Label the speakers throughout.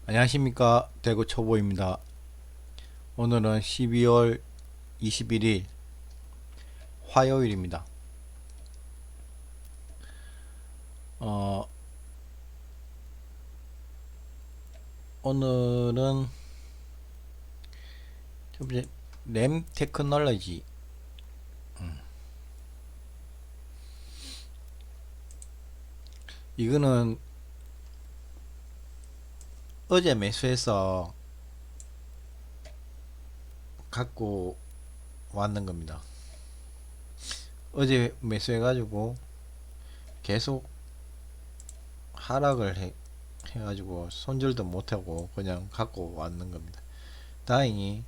Speaker 1: 안녕하십니까, 대구 초보입니다. 오늘은 12월 21일 화요일입니다. 어, 오늘은 좀 이제 램 테크놀로지, 이거는 어제 매수해서 갖고 왔는 겁니다. 어제 매수해가지고 계속 하락을 해가지고 손절도 못하고 그냥 갖고 왔는 겁니다. 다행히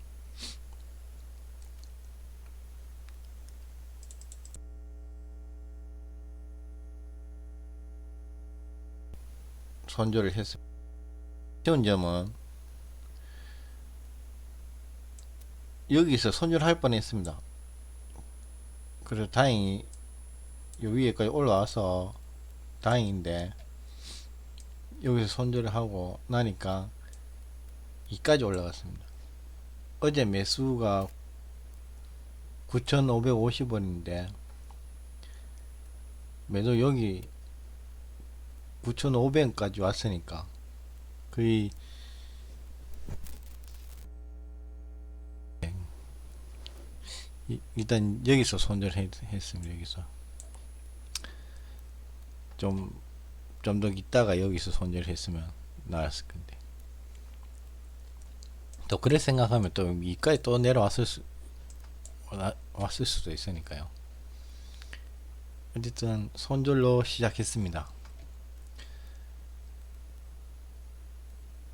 Speaker 1: 손절을 했습니다. 쉬운 점은 여기서 손절할 뻔했습니다. 그래서 다행히 요 위에까지 올라와서 다행인데, 여기서 손절을 하고 나니까 이까지 올라갔습니다. 어제 매수가 9,550원인데 매도 여기 9,500원까지 왔으니까 거의 일단 여기서 손절했습니다. 여기서 좀 더 있다가 여기서 손절했으면 나았을 건데, 또 그래 생각하면 또 이까지 또 왔을 수도 있으니까요. 어쨌든 손절로 시작했습니다.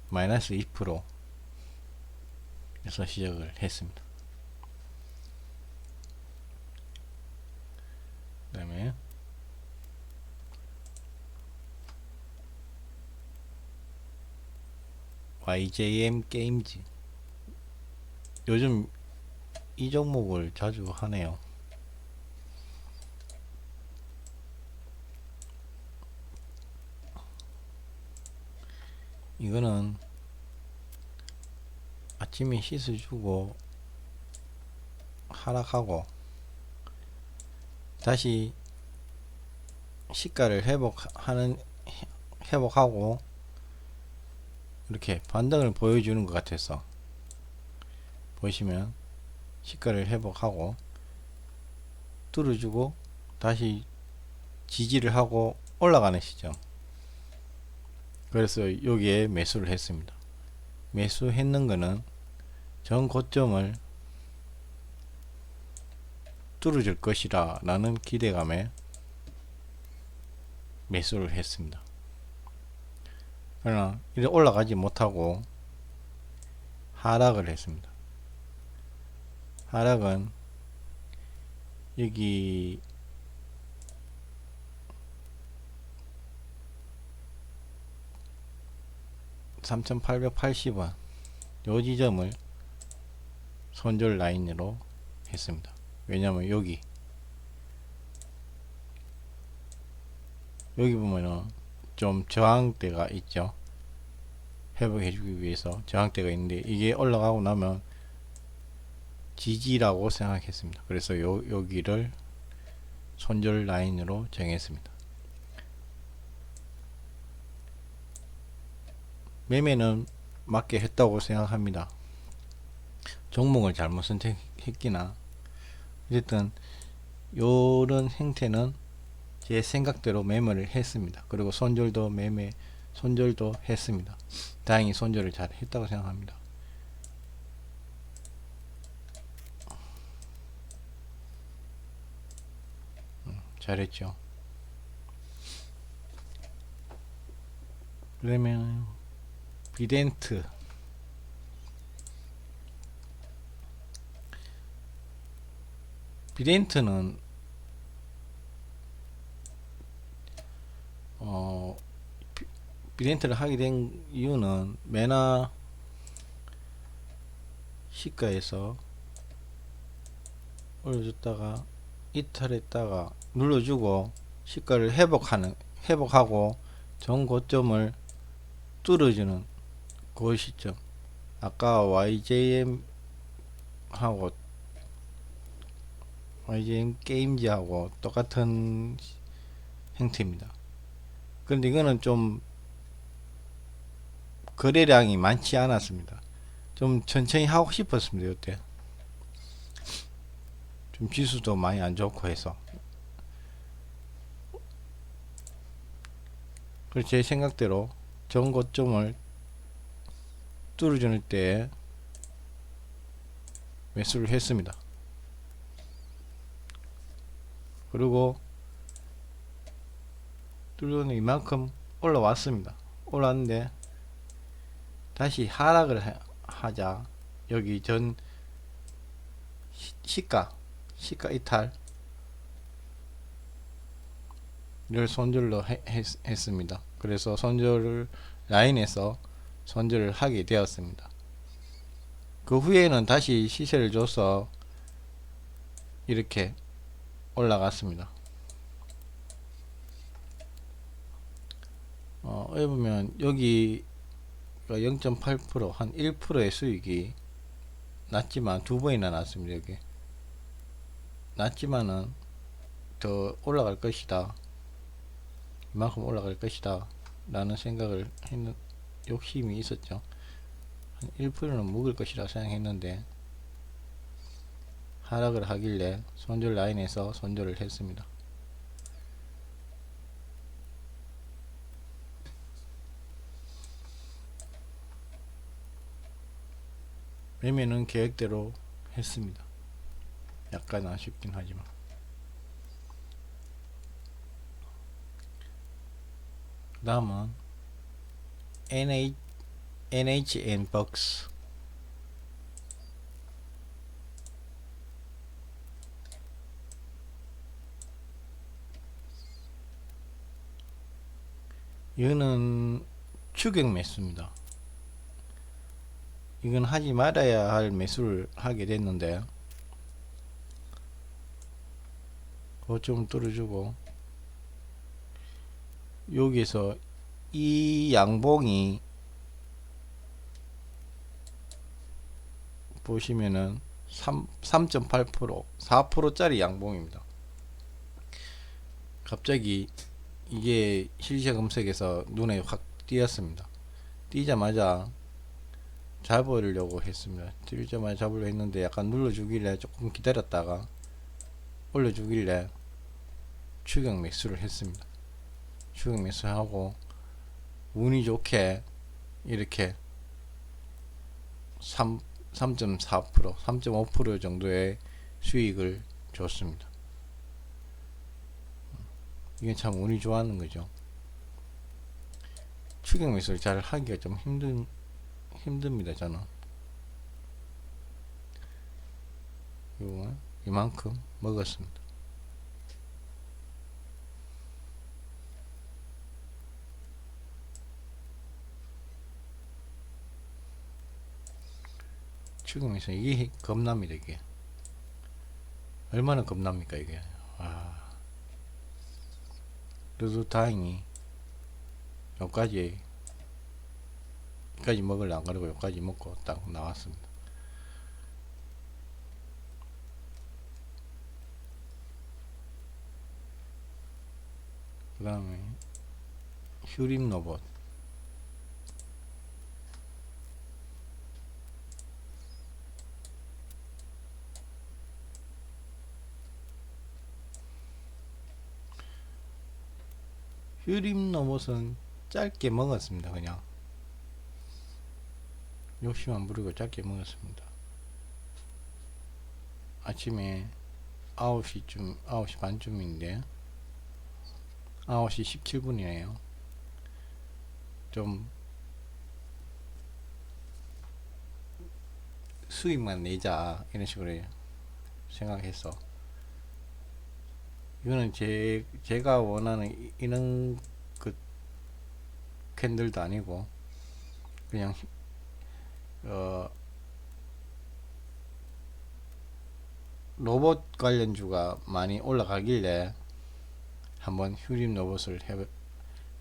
Speaker 1: 마이너스 2%에서 시작을 했습니다. 그 다음에 YJM 게임즈, 요즘 이 종목을 자주 하네요. 이거는 아침에 씻어주고 하락하고 다시 시가를 회복하고 이렇게 반등을 보여주는 것 같아서, 보시면 시가를 회복하고 뚫어주고 다시 지지를 하고 올라가는 시점. 그래서 여기에 매수를 했습니다. 매수했는 거는 전 고점을 뚫어줄 것이라 라는 기대감에 매수를 했습니다. 그러나 이래 올라가지 못하고 하락을 했습니다. 하락은 여기 3,880원 요 지점을 손절 라인으로 했습니다. 왜냐면 여기 보면은 좀 저항대가 있죠. 회복해주기 위해서 저항대가 있는데 이게 올라가고 나면 지지라고 생각했습니다. 그래서 여기를 손절 라인으로 정했습니다. 매매는 맞게 했다고 생각합니다. 종목을 잘못 선택했기나 어쨌든 요런 행태는 제 생각대로 매매를 했습니다. 그리고 손절도 했습니다. 다행히 손절을 잘 했다고 생각합니다. 잘했죠. 그러면 비덴트는 비덴트를 하게 된 이유는 매나 시가에서 올려줬다가 이탈했다가 눌러주고 시가를 회복하고 전 고점을 뚫어주는 그 시점 아까 YJM 게임즈하고 똑같은 형태입니다. 그런데 이거는 좀 거래량이 많지 않았습니다. 좀 천천히 하고 싶었습니다. 이때 좀 지수도 많이 안 좋고 해서. 그래서 제 생각대로 전고점을 뚫어주는 때 매수를 했습니다. 그리고 뚫어는 이만큼 올라왔습니다. 올라왔는데 다시 하락을 하자. 여기 전 시가 이탈을 손절로 했습니다. 그래서 손절을 라인에서 손절을 하게 되었습니다. 그 후에는 다시 시세를 줘서 이렇게 올라갔습니다. 여기 보면 여기 0.8% 한 1%의 수익이 낮지만 두 번이나 났습니다. 여기 낮지만은 더 올라갈 것이다, 이만큼 올라갈 것이다 라는 생각을 했는 욕심이 있었죠. 한 1%는 묵을 것이라 생각했는데 하락을 하길래 손절 라인에서 손절을 했습니다. 매매는 계획대로 했습니다. 약간 아쉽긴 하지만. 그 다음은 NHN 박스. 이거는 추격 매수입니다. 이건 하지 말아야 할 매수를 하게 됐는데 그거 좀 뚫어주고, 여기서 이 양봉이 보시면은 3.8% 4%짜리 양봉입니다. 갑자기 이게 실시간 검색에서 눈에 확 띄었습니다. 띄자마자 잡으려고 했습니다. 띄자마자 잡으려고 했는데 약간 눌러주길래 조금 기다렸다가 올려주길래 추격 매수를 했습니다. 추격 매수하고 운이 좋게 이렇게 3.4% 3.5% 정도의 수익을 줬습니다. 이게 참 운이 좋아하는 거죠. 추격 매수를 잘 하기가 좀 힘듭니다. 저는 이만큼 먹었습니다. 추격 매수 이게 겁납니다. 이게 얼마나 겁납니까 이게. 그래도 다행히 여기까지 먹으려 안 가려고 여기까지 먹고 딱 나왔습니다. 그 다음에 휴림 로봇. 휴림 로봇은 짧게 먹었습니다. 그냥 욕심 안 부리고 짧게 먹었습니다. 아침에 9시 반쯤인데 9시 17분이네요. 좀 수익만 내자 이런 식으로 생각해서, 이거는 제가 원하는 이런 그 캔들도 아니고 그냥 로봇 관련주가 많이 올라가길래 한번 휴림 로봇을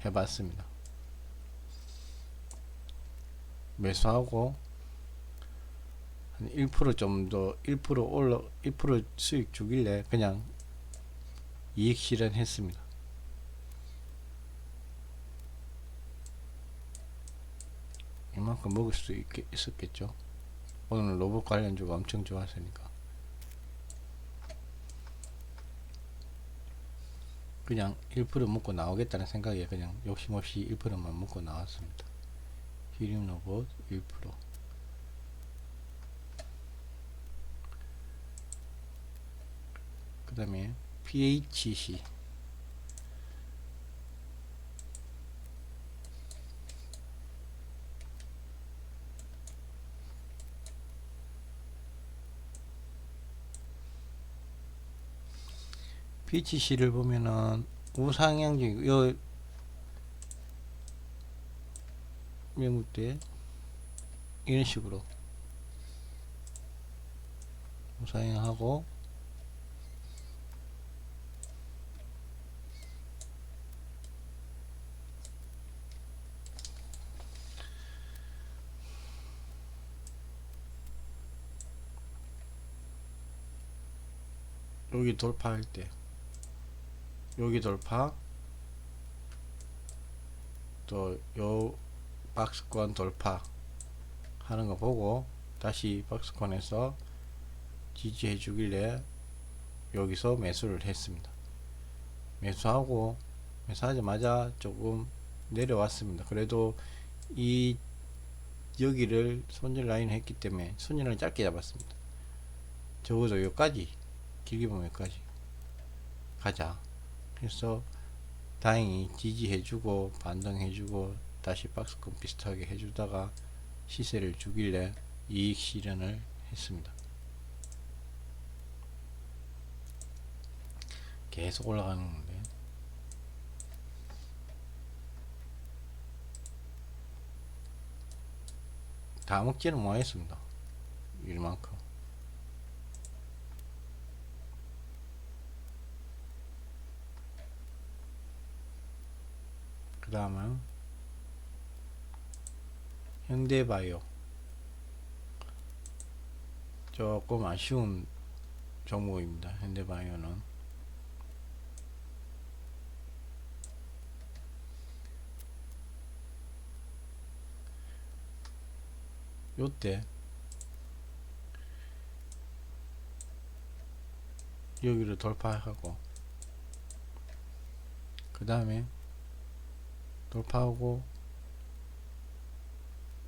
Speaker 1: 해봤습니다. 매수하고 한 1% 좀 더 1% 올라 1% 수익 주길래 그냥 이익 실현했습니다. 이만큼 먹을 수 있었겠죠. 오늘 로봇 관련주가 엄청 좋았으니까. 그냥 1% 먹고 나오겠다는 생각에 그냥 욕심없이 1%만 먹고 나왔습니다. 히림 로봇 1%. 그 다음에 PHC PHC를 보면은 우상향적 요 명국대 이런 식으로 우상향하고 여기 돌파할 때 여기 돌파 또 요 박스권 돌파 하는 거 보고 다시 박스권에서 지지해 주길래 여기서 매수를 했습니다. 매수하고 매수하자마자 조금 내려왔습니다. 그래도 이 여기를 손절 라인 했기 때문에 손절을 짧게 잡았습니다. 적어도 여기까지 길게 보면 여기까지 가자 해서 다행히 지지해주고 반등해주고 다시 박스권 비슷하게 해주다가 시세를 주길래 이익 실현을 했습니다. 계속 올라가는 건데 다 먹지는 못했습니다. 이만큼. 그 다음은 현대바이오 조금 아쉬운 종목입니다. 현대바이오는 요때 여기를 돌파하고 그 다음에 돌파하고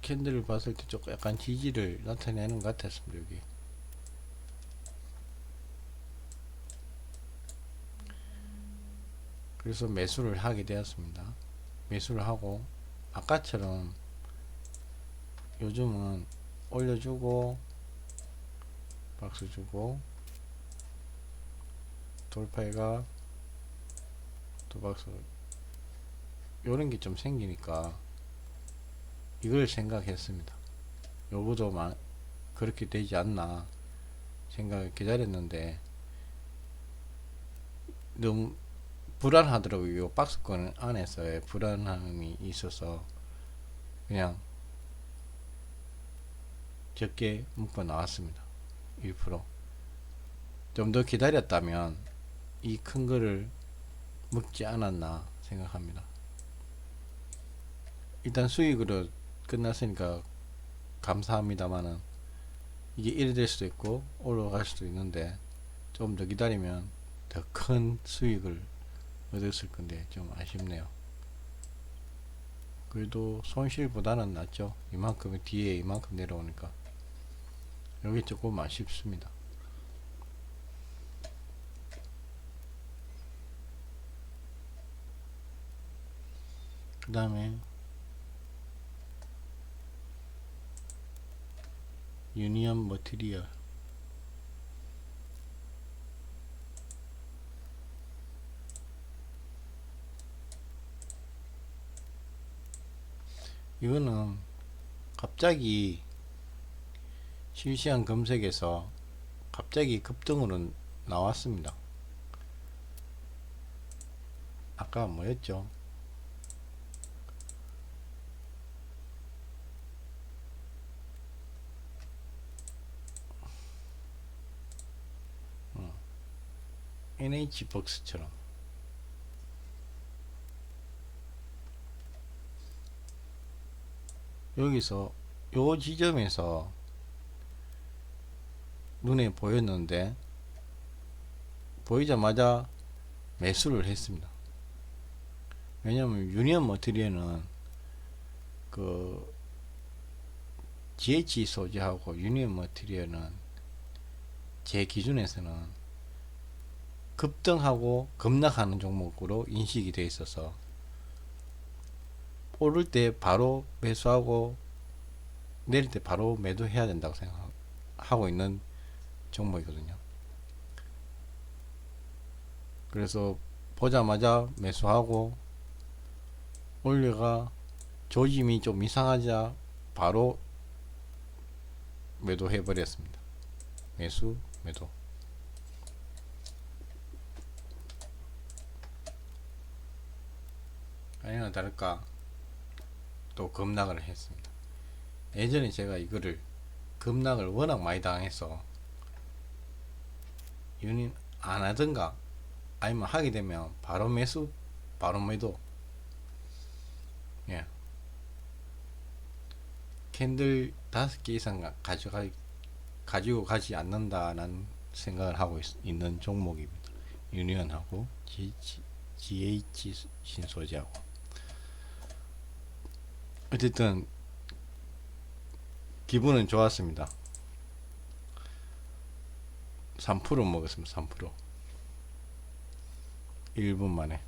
Speaker 1: 캔들을 봤을 때 조금 약간 지지를 나타내는 것 같았습니다. 여기 그래서 매수를 하게 되었습니다. 매수를 하고 아까처럼 요즘은 올려주고 박스 주고 돌파해가 또 박스 요런 게 좀 생기니까 이걸 생각했습니다. 요거도 그렇게 되지 않나 생각을 기다렸는데 너무 불안하더라고요. 요 박스권 안에서의 불안함이 있어서 그냥 적게 묶어 나왔습니다. 1%. 좀 더 기다렸다면 이 큰 거를 먹지 않았나 생각합니다. 일단 수익으로 끝났으니까 감사합니다만은 이게 이래 될 수도 있고 올라갈 수도 있는데 좀 더 기다리면 더 큰 수익을 얻었을 건데 좀 아쉽네요. 그래도 손실보다는 낫죠. 이만큼 뒤에 이만큼 내려오니까 여기 조금 아쉽습니다. 그 다음에 유니언 머티리얼 이거는 갑자기 실시간 검색에서 갑자기 급등으로 나왔습니다. 아까 뭐였죠? NH박스처럼 여기서 요 지점에서 눈에 보였는데 보이자마자 매수를 했습니다. 왜냐면 유니언 머티리얼은 그 GH 소재하고 유니언 머티리얼은 제 기준에서는 급등하고 급락하는 종목으로 인식이 되어 있어서 오를 때 바로 매수하고 내릴 때 바로 매도해야 된다고 생각하고 있는 종목이거든요. 그래서 보자마자 매수하고 올려가 조짐이 좀 이상하자 바로 매도해 버렸습니다. 매수 매도. 아니나 다를까 또 급락을 했습니다. 예전에 제가 이거를 급락을 워낙 많이 당해서 유닛 안 하든가 아니면 하게 되면 바로 매수 바로 매도. 예. 캔들 5개 이상 가지고 가지 않는다는 생각을 하고 있는 종목입니다. 유니언하고 GH 신소재하고. 어쨌든 기분은 좋았습니다. 3% 먹었습니다. 3% 1분 만에.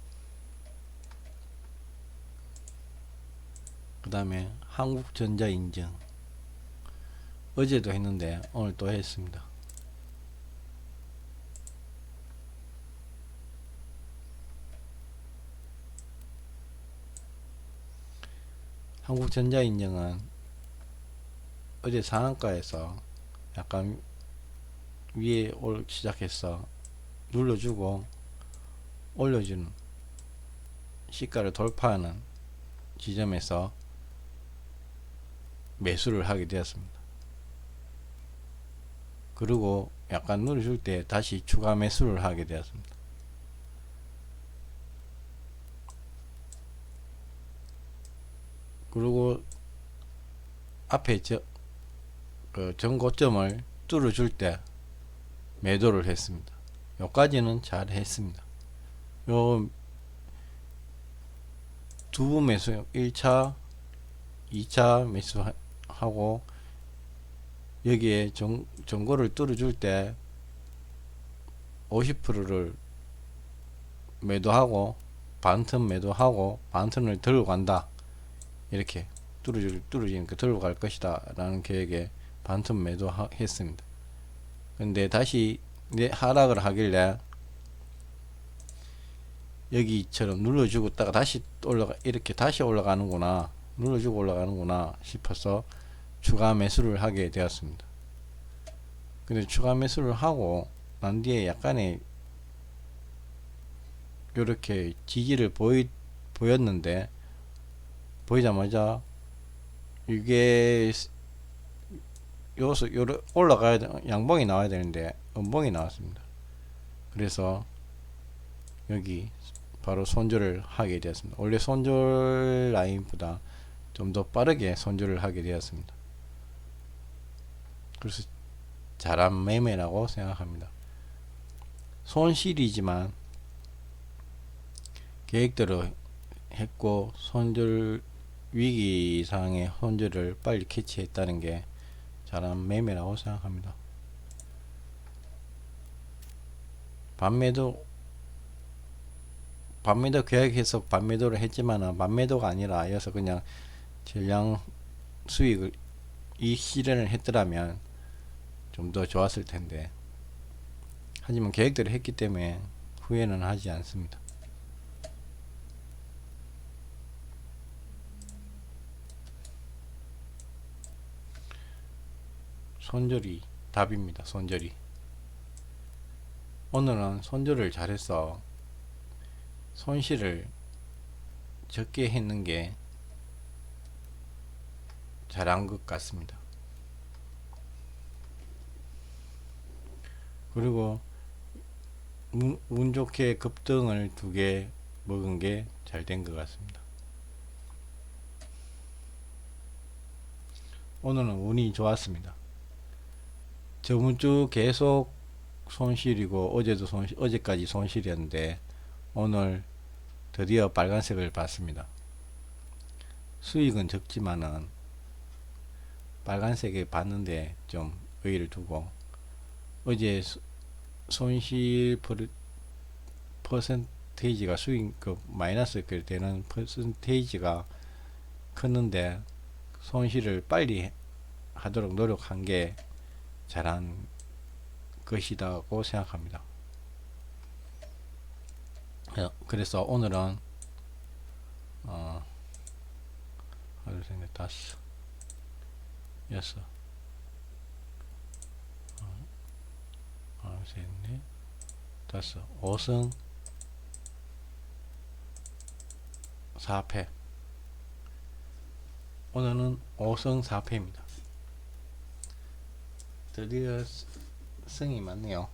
Speaker 1: 그 다음에 한국전자 인증 어제도 했는데 오늘 또 했습니다. 한국전자 인증은 어제 상한가에서 약간 위에 시작해서 눌러주고 올려주는 시가를 돌파하는 지점에서 매수를 하게 되었습니다. 그리고 약간 눌러줄 때 다시 추가 매수를 하게 되었습니다. 그리고 앞에 전고점을 뚫어줄 때 매도를 했습니다. 여기까지는 잘 했습니다. 요 두 번 매수, 1차 2차 매수하고 여기에 전고를 뚫어줄 때 50%를 매도하고 반틈 매도하고 반틈을 들고 간다. 이렇게 뚫어지니까 들고 갈 것이다 라는 계획에 반틈 매도했습니다. 근데 다시 하락을 하길래 여기처럼 눌러주고 있다가 다시 이렇게 다시 올라가는구나, 눌러주고 올라가는구나 싶어서 추가 매수를 하게 되었습니다. 근데 추가 매수를 하고 난 뒤에 약간의 요렇게 지지를 보였는데 보이자마자 이게 올라가야 양봉이 나와야 되는데 음봉이 나왔습니다. 그래서 여기 바로 손절을 하게 되었습니다. 원래 손절 라인보다 좀 더 빠르게 손절을 하게 되었습니다. 그래서 잘한 매매라고 생각합니다. 손실이지만 계획대로 했고 손절 위기 상황의 손절을 빨리 캐치했다는 게 잘한 매매라고 생각합니다. 반매도 계획해서 반매도를 했지만은 반매도가 아니라 여기서 그냥 전량 수익을 실현을 했더라면 좀 더 좋았을 텐데, 하지만 계획대로 했기 때문에 후회는 하지 않습니다. 손절이 답입니다. 손절이. 오늘은 손절을 잘해서 손실을 적게 했는 게 잘한 것 같습니다. 그리고 운 좋게 급등을 2개 먹은 게 잘 된 것 같습니다. 오늘은 운이 좋았습니다. 저번 주 계속 손실이고 어제까지 손실이었는데 오늘 드디어 빨간색을 봤습니다. 수익은 적지만은 빨간색에 봤는데 좀 의의를 두고 어제 손실 퍼센테이지가 수익 마이너스 되는 퍼센테이지가 컸는데 손실을 빨리 하도록 노력한 게 잘한 것이라고 생각합니다. 그래서 오늘은 하나, 둘, 셋, 넷, 다섯, 여섯, 하나, 셋, 넷, 다섯, 5승 4패. 오늘은 5승 4패입니다. 드디어 승이 많네요.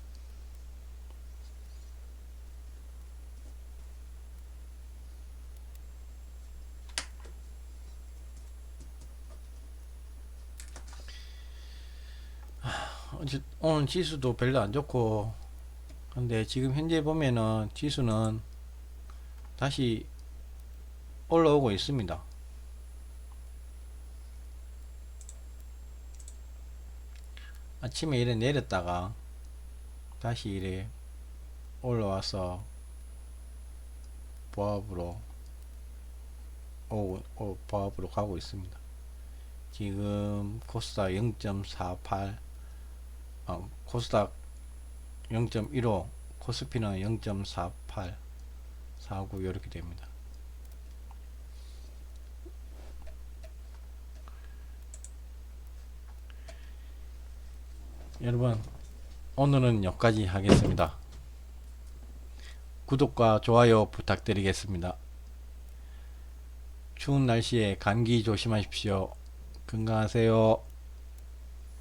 Speaker 1: 오늘 지수도 별로 안 좋고, 근데 지금 현재 보면은 지수는 다시 올라오고 있습니다. 아침에 이래 내렸다가 다시 이래 올라와서 보합으로 보합으로 가고 있습니다. 지금 코스닥 0.48, 코스닥 0.15, 코스피는 0.48, 49 이렇게 됩니다. 여러분, 오늘은 여기까지 하겠습니다. 구독과 좋아요 부탁드리겠습니다. 추운 날씨에 감기 조심하십시오. 건강하세요.